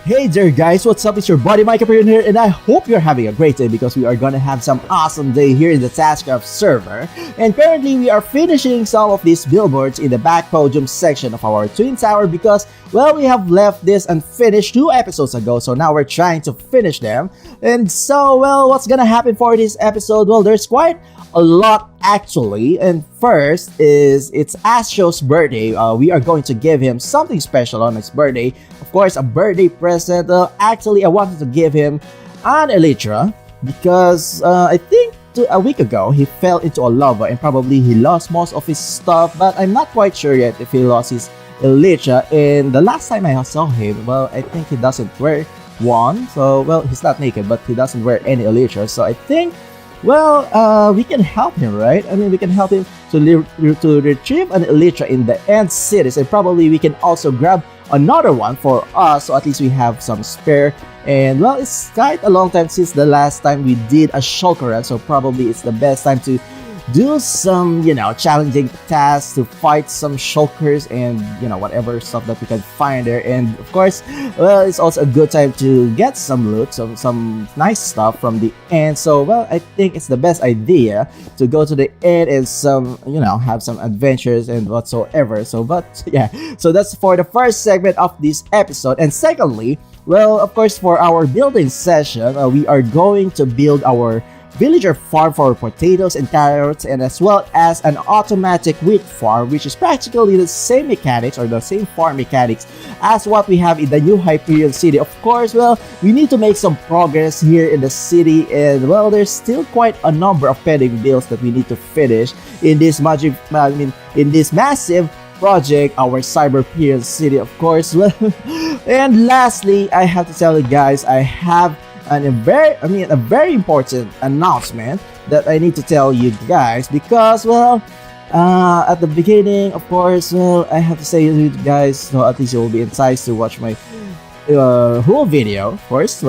Hey there guys, what's up? It's your buddy mikeyperion here, and I hope you're having a great day because we are gonna have some awesome day here in the tazzcraft server. And currently we are finishing some of these billboards in the back podium section of our twin tower because, well, we have left this unfinished 2 episodes ago, so now we're trying to finish them. And so, well, what's gonna happen for this episode? Well, there's quite a lot actually. And first is it's Astro's birthday. We are going to give him something special on his birthday. Of course, a birthday present. Actually, I wanted to give him an elytra because I think a week ago he fell into a lava and probably he lost most of his stuff, but I'm not quite sure yet if he lost his elytra. And the last time I saw him, well, I think he doesn't wear one. So, well, he's not naked, but he doesn't wear any elytra. So I think, well, we can help him, right? I mean, we can help him to retrieve an elytra in the end cities, and probably we can also grab another one for us, so at least we have some spare. And well, it's quite a long time since the last time we did a shulker run, so probably it's the best time to do some, you know, challenging tasks, to fight some shulkers and, you know, whatever stuff that we can find there. And of course, well, it's also a good time to get some loot, some nice stuff from the end. So, well, I think it's the best idea to go to the end and some, you know, have some adventures and whatsoever. So, but yeah, so that's for the first segment of this episode. And secondly, well, of course, for our building session, we are going to build our villager farm for potatoes and carrots, and as well as an automatic wheat farm, which is practically the same mechanics or the same farm mechanics as what we have in the new Hyperion city. Of course, well, we need to make some progress here in the city, and well, there's still quite a number of pending bills that we need to finish in this in this massive project, our cyber perion city, of course. Well, and lastly, I have to tell you guys, I have a very important announcement that I need to tell you guys because, well, at the beginning, of course, well, I have to say to you guys, so at least you will be enticed to watch my whole video first.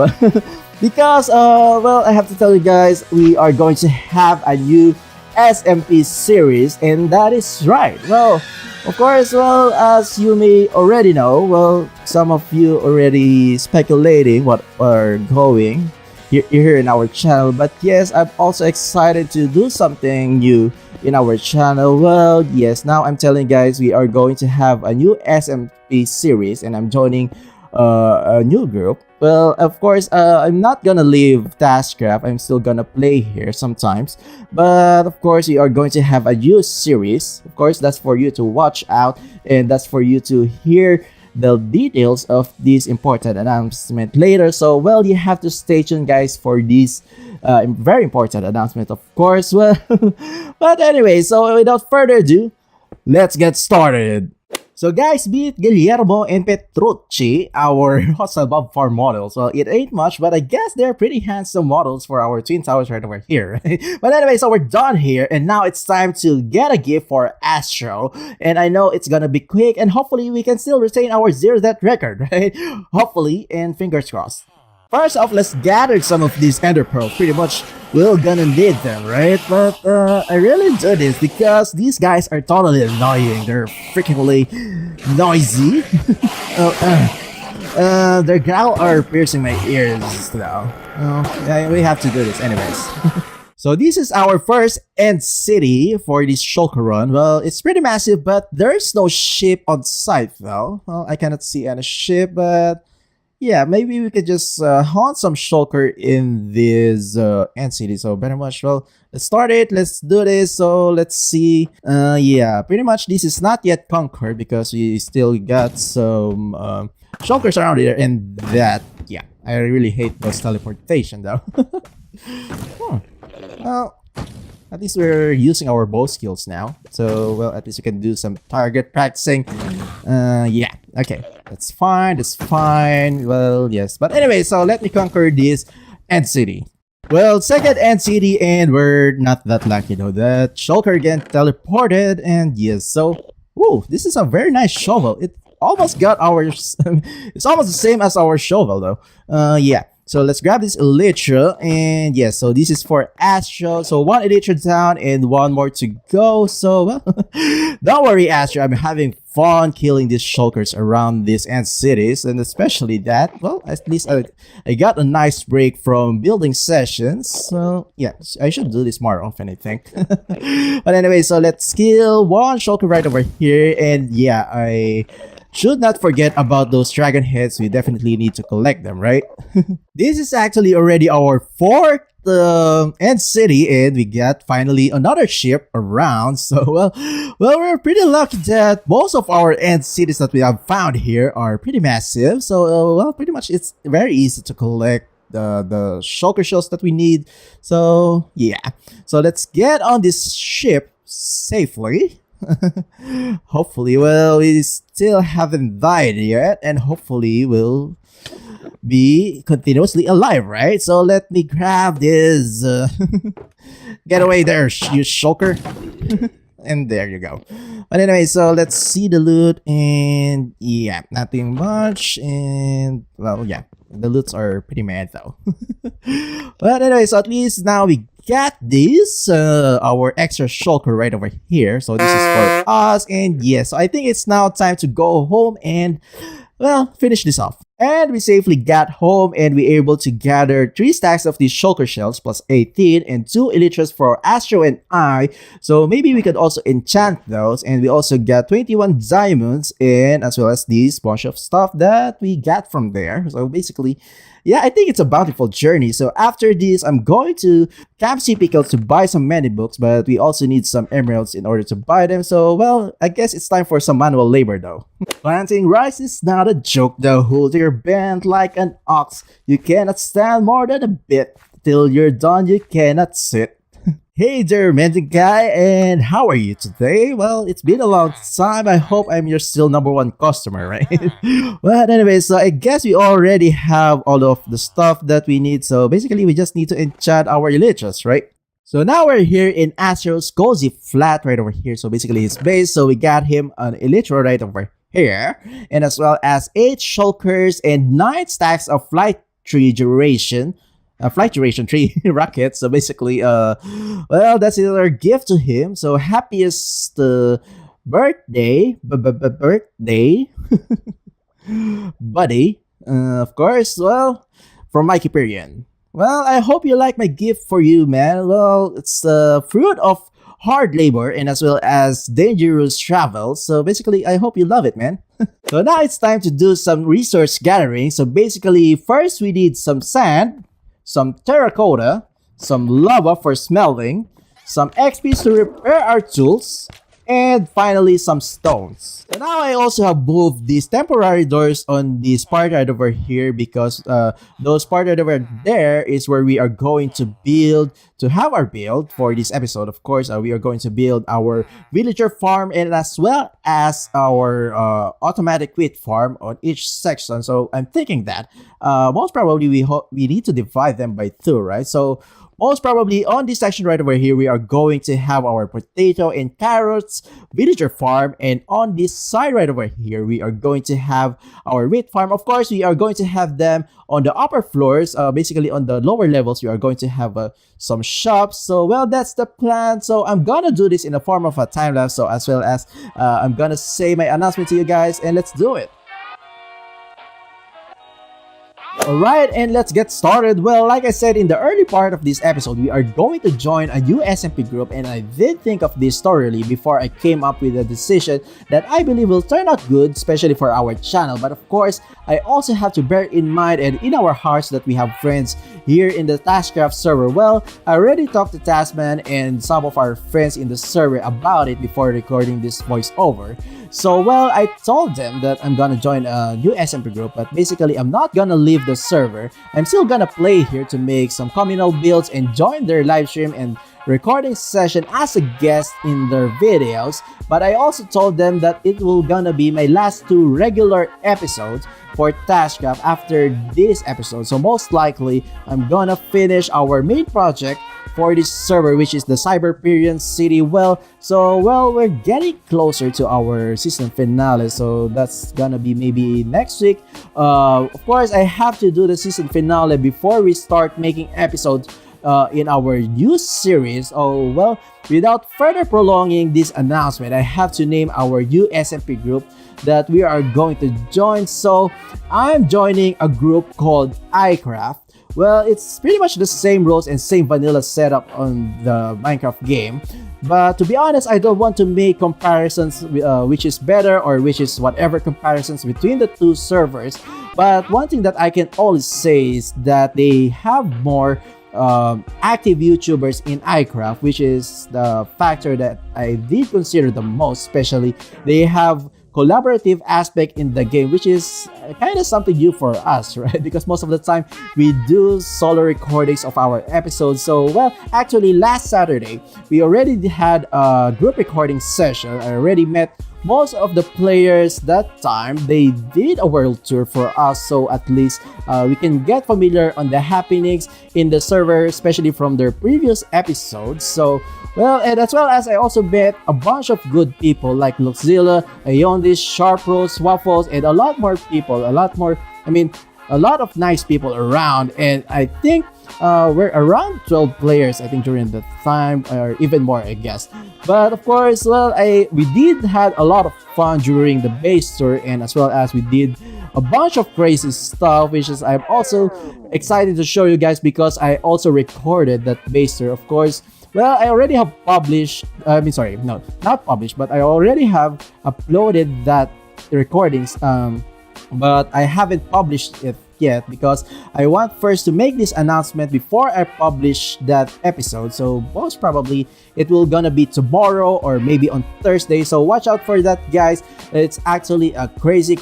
Because, well, I have to tell you guys, we are going to have a new SMP series, and that is right. Well, of course, well, as you may already know, well, some of you already speculating what are going here in our channel. But yes, I'm also excited to do something new in our channel. Well, yes, now I'm telling you guys, we are going to have a new SMP series, and I'm joining a new group. Well, of course, I'm not gonna leave tazzcraft. I'm still gonna play here sometimes, but of course we are going to have a new series. Of course, that's for you to watch out, and that's for you to hear the details of this important announcement later. So, well, you have to stay tuned, guys, for this very important announcement, of course. Well, but anyway, so without further ado, let's get started. So guys, be it Guillermo and Petrucci, our hostile Bob farm models, well, it ain't much, but I guess they're pretty handsome models for our twin towers right over here. But anyway, so we're done here, and now it's time to get a gift for Astro. And I know it's gonna be quick, and hopefully we can still retain our 0-death record, right? Hopefully, and fingers crossed. First off, let's gather some of these ender pearls. Pretty much, we're gonna need them, right? But I really do this because these guys are totally annoying. They're freakingly noisy. Their growl are piercing my ears now. Yeah, we have to do this anyways. So this is our first end city for this shulker run. Well, it's pretty massive, but there's no ship on site though. Well, I cannot see any ship, but yeah, maybe we could just haunt some shulker in this end city. So very much, well, let's start it. Let's do this. So let's see. Yeah, pretty much this is not yet conquered because we still got some shulkers around here, and that, yeah, I really hate those teleportation though. Well, at least we're using our bow skills now. So, well, at least we can do some target practicing. Yeah, okay. That's fine, that's fine. Well, yes. But anyway, so let me conquer this end city. Well, second end city, and we're not that lucky though. That shulker again teleported, and yes, so, whoa, this is a very nice shovel. It almost got our, it's almost the same as our shovel though. Yeah. So let's grab this elytra, and yes, so this is for Astro. So 1 elytra down and 1 more to go. So well, don't worry, Astro, I'm having fun killing these shulkers around these ant cities, and especially that, well, at least I got a nice break from building sessions. So yeah, I should do this more often, I think. But anyway, so let's kill one shulker right over here, and yeah, I should not forget about those dragon heads. We definitely need to collect them, right? This is actually already our fourth end city, and we got finally another ship around. So well, we're pretty lucky that most of our end cities that we have found here are pretty massive. So well, pretty much it's very easy to collect the shulker shells that we need. So yeah, so let's get on this ship safely. Hopefully, well, we still haven't died yet, and hopefully we'll be continuously alive, right? So let me grab this. Get away there, you shulker. And there you go. But anyway, so let's see the loot, and yeah, nothing much. And well, yeah, the loots are pretty mad though. But anyway, so at least now we got this our extra shulker right over here. So this is for us, and yes, so I think it's now time to go home and well, finish this off. And we safely got home, and we able to gather 3 stacks of these shulker shells plus 18 and 2 elytras for Astro and I. So maybe we could also enchant those, and we also got 21 diamonds, and as well as this bunch of stuff that we got from there. So basically, yeah, I think it's a bountiful journey. So after this, I'm going to Camp C Pickles to buy some many books, but we also need some emeralds in order to buy them. So well, I guess it's time for some manual labor though. Planting rice is not a joke though. Hold your bent like an ox. You cannot stand more than a bit. Till you're done, you cannot sit. Hey there, Mending Guy, and how are you today? Well, it's been a long time. I hope I'm your still #1 customer, right? But anyway, so I guess we already have all of the stuff that we need. So basically, we just need to enchant our elytras, right? So now we're here in Astro's cozy flat right over here. So basically his base. So we got him an elytra right over here, and as well as 8 shulkers and 9 stacks of flight tree duration. Flight duration 3 rockets. So basically, well, that's another gift to him. So happiest birthday, buddy. Of course, well, from Mikey Perion. Well, I hope you like my gift for you, man. Well, it's the fruit of hard labor and as well as dangerous travel. So basically, I hope you love it, man. So now it's time to do some resource gathering. So basically, first we need some sand, some terracotta, some lava for smelting, some XPs to repair our tools, and finally some stones. So now I also have moved these temporary doors on this part right over here because those part right over there is where we are going to build, to have our build for this episode. Of course, we are going to build our villager farm and as well as our automatic wheat farm on each section. So I'm thinking that most probably we need to divide them by 2, right? So most probably on this section right over here, we are going to have our potato and carrots villager farm. And on this side right over here, we are going to have our wheat farm. Of course, we are going to have them on the upper floors. Basically, on the lower levels, we are going to have some shops. So, well, that's the plan. So, I'm going to do this in the form of a time lapse. So, as well as I'm going to say my announcement to you guys. And let's do it. Alright, and let's get started. Well, like I said in the early part of this episode, we are going to join a new SMP group, and I did think of this thoroughly before I came up with a decision that I believe will turn out good, especially for our channel. But of course, I also have to bear in mind and in our hearts that we have friends here in the tazzcraft server. Well, I already talked to Tasman and some of our friends in the server about it before recording this voiceover. So, well, I told them that I'm gonna join a new SMP group, but basically I'm not gonna leave the server. I'm still gonna play here to make some communal builds and join their live stream and recording session as a guest in their videos. But I also told them that it will gonna be my last 2 regular episodes for tazzcraft after this episode. So most likely, I'm gonna finish our main project for this server, which is the Perion City. Well, we're getting closer to our season finale, so that's gonna be maybe next week. Of course, I have to do the season finale before we start making episodes in our new series. Oh, well, without further prolonging this announcement, I have to name our new SMP group that we are going to join. So I'm joining a group called iCraft. Well, it's pretty much the same rules and same vanilla setup on the Minecraft game. But to be honest, I don't want to make comparisons which is better or which is whatever comparisons between the two servers. But one thing that I can always say is that they have more active YouTubers in iCraft, which is the factor that I did consider the most. Especially they have collaborative aspect in the game, which is kind of something new for us, right? Because most of the time we do solo recordings of our episodes. So, well, actually last Saturday we already had a group recording session. I already met most of the players that time. They did a world tour for us, so at least we can get familiar on the happenings in the server, especially from their previous episodes. So, well, and as well as I also met a bunch of good people like Luxzilla, Ayondis, Sharp Rose, Waffles, and a lot more people, a lot of nice people around. And I think we're around 12 players, I think, during the time, or even more, I guess. But of course, well, we did had a lot of fun during the base tour, and as well as we did a bunch of crazy stuff, which is I'm also excited to show you guys because I also recorded that base tour. Of course, well, I already have published, sorry, no, not published, but I already have uploaded that recordings, but I haven't published it yet because I want first to make this announcement before I publish that episode. So most probably it will gonna be tomorrow or maybe on Thursday, so watch out for that, guys. It's actually a crazy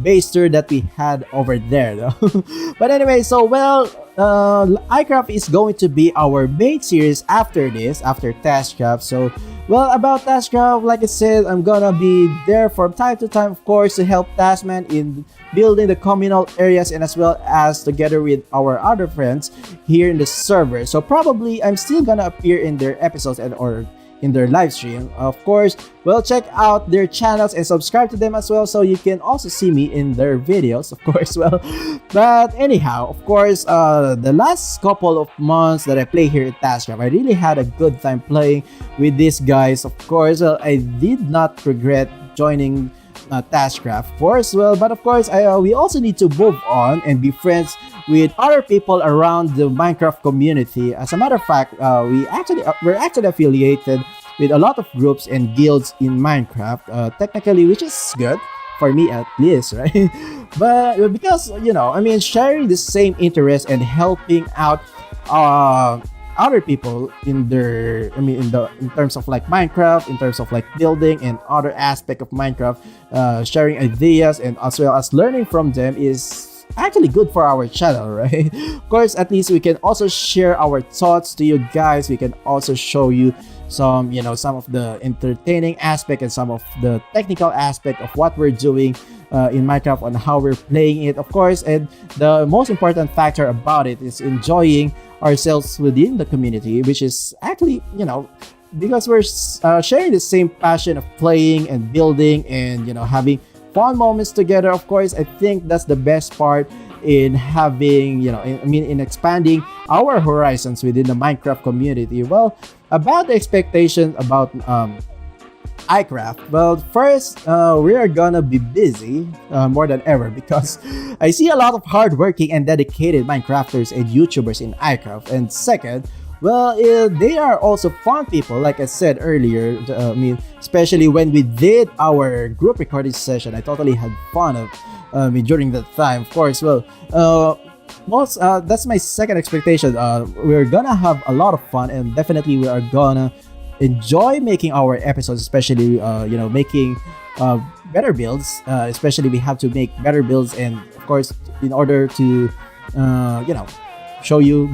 base tour that we had over there though. But anyway, so well, iCraft is going to be our main series after this, after tazzcraft. So well, about tazzcraft, like I said, I'm gonna be there from time to time, of course, to help Tasman in building the communal areas and as well as together with our other friends here in the server. So probably I'm still gonna appear in their episodes and or in their live stream, of course. Well, check out their channels and subscribe to them as well, so you can also see me in their videos, of course. Well, but anyhow, of course, the last couple of months that I play here at tazzcraft, I really had a good time playing with these guys. Of course, well, I did not regret joining tazzcraft, of course. Well, but of course, we also need to move on and be friends with other people around the Minecraft community. As a matter of fact, we're actually affiliated with a lot of groups and guilds in Minecraft, technically, which is good for me at least, right? But because, you know, I mean, sharing the same interest and helping out other people in their, in terms of like Minecraft, in terms of like building and other aspect of Minecraft, sharing ideas and as well as learning from them is actually good for our channel, right? Of course, at least we can also share our thoughts to you guys. We can also show you some, some of the entertaining aspect and some of the technical aspect of what we're doing in Minecraft on how we're playing it, of course. And the most important factor about it is enjoying ourselves within the community, which is actually, because we're sharing the same passion of playing and building and, having fun moments together. Of course, I think that's the best part in having, in expanding our horizons within the Minecraft community. Well, about the expectations about iCraft, well, first, we are gonna be busy more than ever because I see a lot of hardworking and dedicated Minecrafters and YouTubers in iCraft. And second, well, they are also fun people, like I said earlier. Especially when we did our group recording session, I totally had fun during that time. Of course, well, that's my second expectation. We're gonna have a lot of fun, and definitely we are gonna enjoy making our episodes, especially making better builds. Especially we have to make better builds, and of course, in order to show you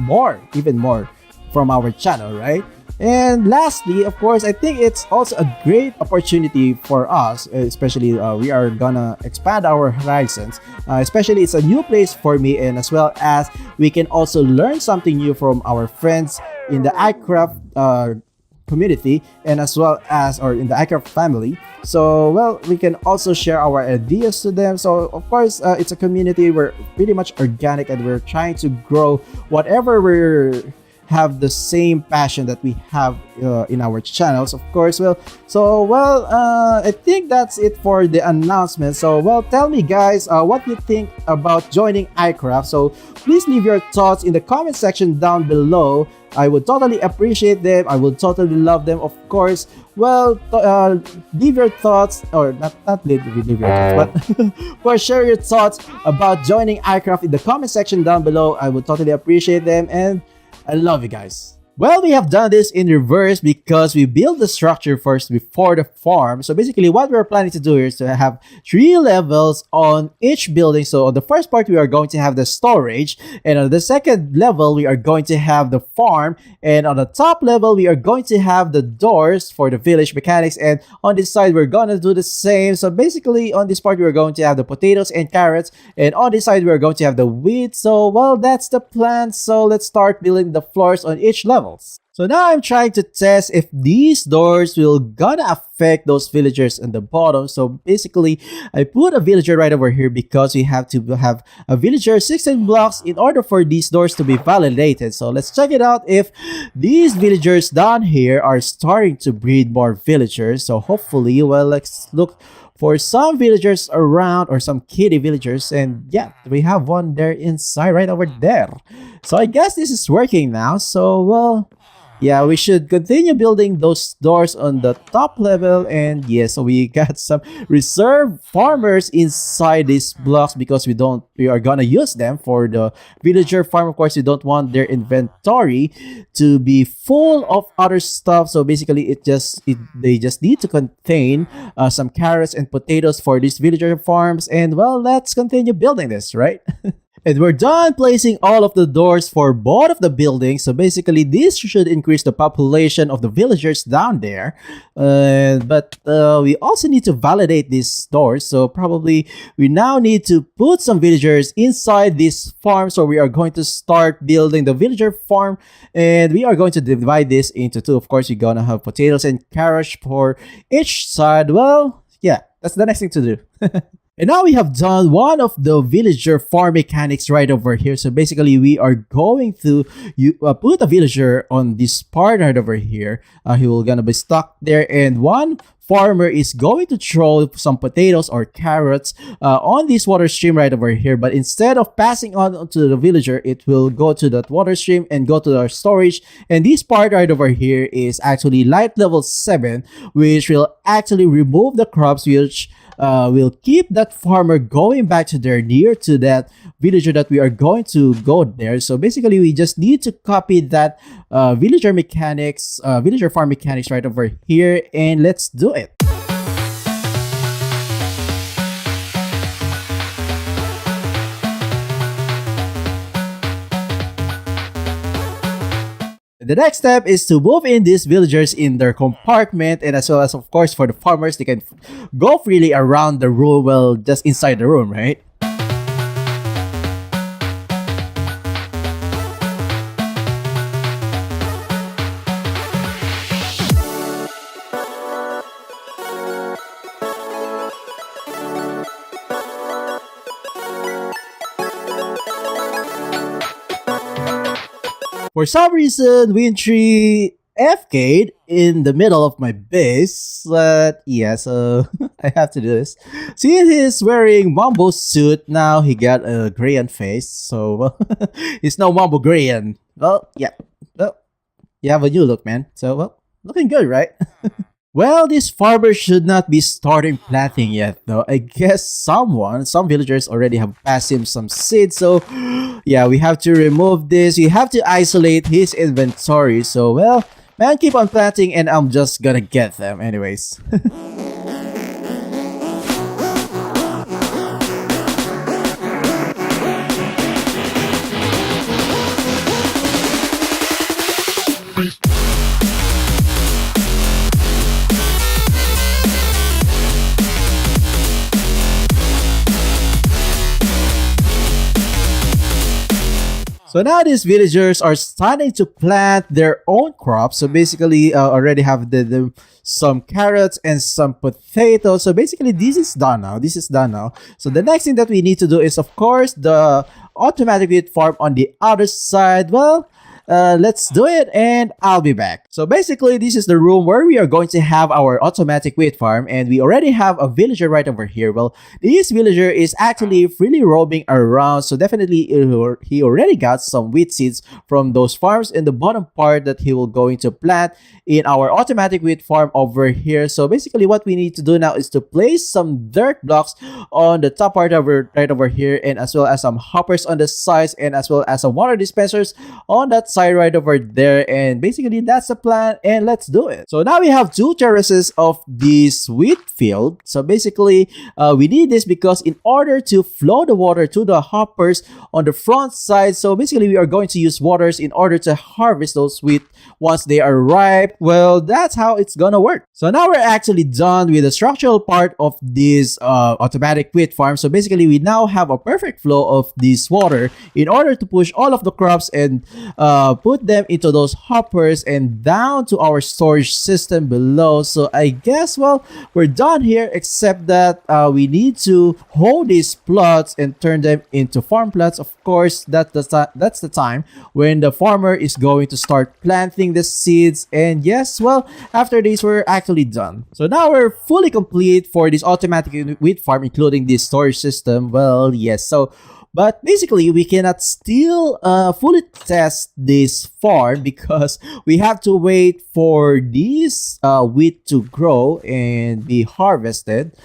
even more from our channel, right? And lastly, of course, I think it's also a great opportunity for us, especially we are gonna expand our horizons, especially it's a new place for me, and as well as we can also learn something new from our friends in the iCraft community, and as well as in the iCraft family. So well, we can also share our ideas to them. So of course, it's a community. We're pretty much organic and we're trying to grow whatever we're have the same passion that we have in our channels, of course. I think that's it for the announcement. So tell me guys, what you think about joining iCraft. So please leave your thoughts in the comment section down below. I would totally appreciate them. I would totally love them, of course. Leave your thoughts, or not leave your thoughts, but of course, share your thoughts about joining iCraft in the comment section down below. I would totally appreciate them, and I love you guys. Well, we have done this in reverse because we built the structure first before the farm. So basically what we're planning to do here is to have 3 levels on each building. So on the first part, we are going to have the storage. And on the second level, we are going to have the farm. And on the top level, we are going to have the doors for the village mechanics. And on this side, we're going to do the same. So basically on this part, we're going to have the potatoes and carrots. And on this side, we're going to have the wheat. So that's the plan. So let's start building the floors on each level. So now I'm trying to test if these doors will gonna affect those villagers in the bottom. So basically, I put a villager right over here because we have to have a villager 16 blocks in order for these doors to be validated. So let's check it out if these villagers down here are starting to breed more villagers. So hopefully, let's look for some villagers around, or some kitty villagers, and yeah, we have one there inside right over there. So I guess this is working now. So yeah, we should continue building those doors on the top level. And yeah, so we got some reserve farmers inside these blocks because we are gonna use them for the villager farm. Of course, we don't want their inventory to be full of other stuff. So basically they just need to contain some carrots and potatoes for these villager farms. And let's continue building this, right? And we're done placing all of the doors for both of the buildings. So basically, this should increase the population of the villagers down there. But we also need to validate these doors. So probably we now need to put some villagers inside this farm. So we are going to start building the villager farm. And we are going to divide this into 2. Of course, you're going to have potatoes and carrots for each side. Yeah, that's the next thing to do. And now we have done one of the villager farm mechanics right over here. So basically, we are going to put a villager on this part right over here. He will gonna be stuck there, and one farmer is going to throw some potatoes or carrots on this water stream right over here. But instead of passing on to the villager, it will go to that water stream and go to our storage. And this part right over here is actually light level 7, which will actually remove the crops, which will keep that farmer going back to near to that villager that we are going to go there. So basically, we just need to copy that villager farm mechanics right over here, and let's do it. The next step is to move in these villagers in their compartment, and as well as, of course, for the farmers, they can go freely around the room, just inside the room, right? For some reason, Wintry FK'd in the middle of my base, but yeah, so I have to do this. See, he's wearing Mambo suit now. He got a Grayan face, so he's no Mambo Grayan. Yeah, you have a new look, man. So looking good, right? Well, this farmer should not be starting planting yet, though. I guess some villagers already have passed him some seeds. So, yeah, we have to remove this. We have to isolate his inventory. So, man, keep on planting and I'm just gonna get them anyways. So now these villagers are starting to plant their own crops. So basically, already have some carrots and some potatoes. So basically, this is done now. So the next thing that we need to do is, of course, the automatic wheat farm on the other side. Well, let's do it and I'll be back. So basically, this is the room where we are going to have our automatic wheat farm, and we already have a villager right over here. Well, this villager is actually freely roaming around, so definitely he already got some wheat seeds from those farms in the bottom part that he will going to plant in our automatic wheat farm over here. So basically, what we need to do now is to place some dirt blocks on the top part right over here, and as well as some hoppers on the sides, and as well as some water dispensers on that side right over there. And basically, that's the plan, and let's do it. So now we have 2 terraces of this wheat field. So basically, we need this because in order to flow the water to the hoppers on the front side, so basically we are going to use waters in order to harvest those wheat once they are ripe. Well, that's how it's gonna work. So now we're actually done with the structural part of this automatic wheat farm. So basically, we now have a perfect flow of this water in order to push all of the crops and put them into those hoppers and down to our storage system below. So I guess, well, we're done here, except that we need to hold these plots and turn them into farm plots. Of course, that's the time when the farmer is going to start planting the seeds. And yes, well, after this, we're actually done. So now we're fully complete for this automatic wheat farm, including this storage system. Well, yes, so but basically, we cannot still fully test this farm because we have to wait for this wheat to grow and be harvested.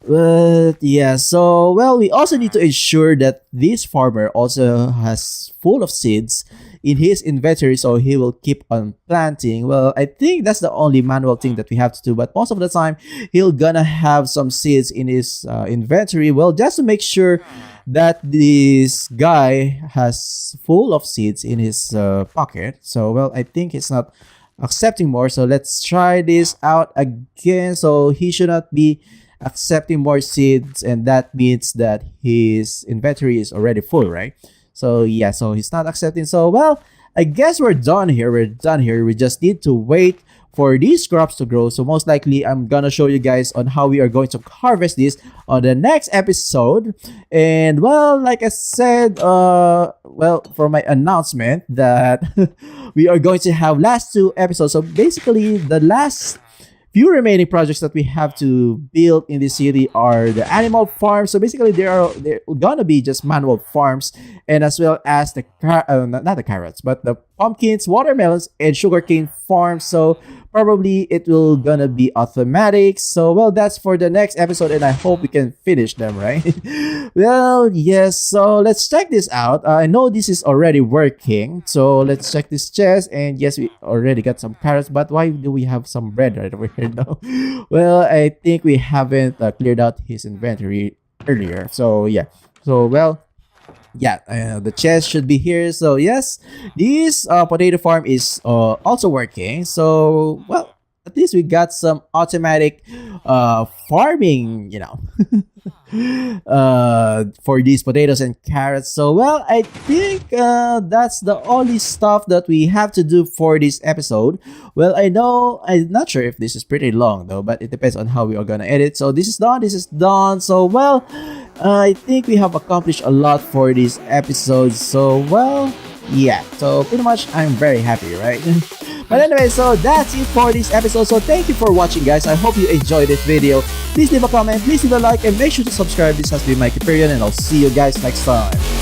But yeah, so well, we also need to ensure that this farmer also has full of seeds in his inventory, so he will keep on planting. Well, I think that's the only manual thing that we have to do, but most of the time he'll gonna have some seeds in his inventory, well, just to make sure that this guy has full of seeds in his pocket. So well, I think it's not accepting more, so let's try this out again. So he should not be accepting more seeds, and that means that his inventory is already full, right? So yeah, so he's not accepting. So well, I guess we're done here. We just need to wait for these crops to grow. So most likely, I'm gonna show you guys on how we are going to harvest this on the next episode. And well, like I said, well, for my announcement that we are going to have last 2 episodes. So basically, the last few remaining projects that we have to build in this city are the animal farms. So basically, they're gonna be just manual farms, and as well as the not the carrots, but the pumpkins, watermelons, and sugarcane farms. So probably it will gonna be automatic. So well, that's for the next episode, and I hope we can finish them, right? Well, yes, so let's check this out. I know this is already working, so let's check this chest. And yes, we already got some carrots, but why do we have some bread right over here now? Well, I think we haven't cleared out his inventory earlier. So yeah, so well, yeah, the chest should be here. So yes, this potato farm is also working. So well, at least we got some automatic farming, you know, for these potatoes and carrots. So well, I think that's the only stuff that we have to do for this episode. Well, I know I'm not sure if this is pretty long though, but it depends on how we are gonna edit. So this is done. So well, I think we have accomplished a lot for this episode. So well, yeah, so pretty much I'm very happy, right? But anyway, so that's it for this episode. So thank you for watching, guys. I hope you enjoyed this video. Please leave a comment, please leave a like, and make sure to subscribe. This has been Mikey Perion, and I'll see you guys next time.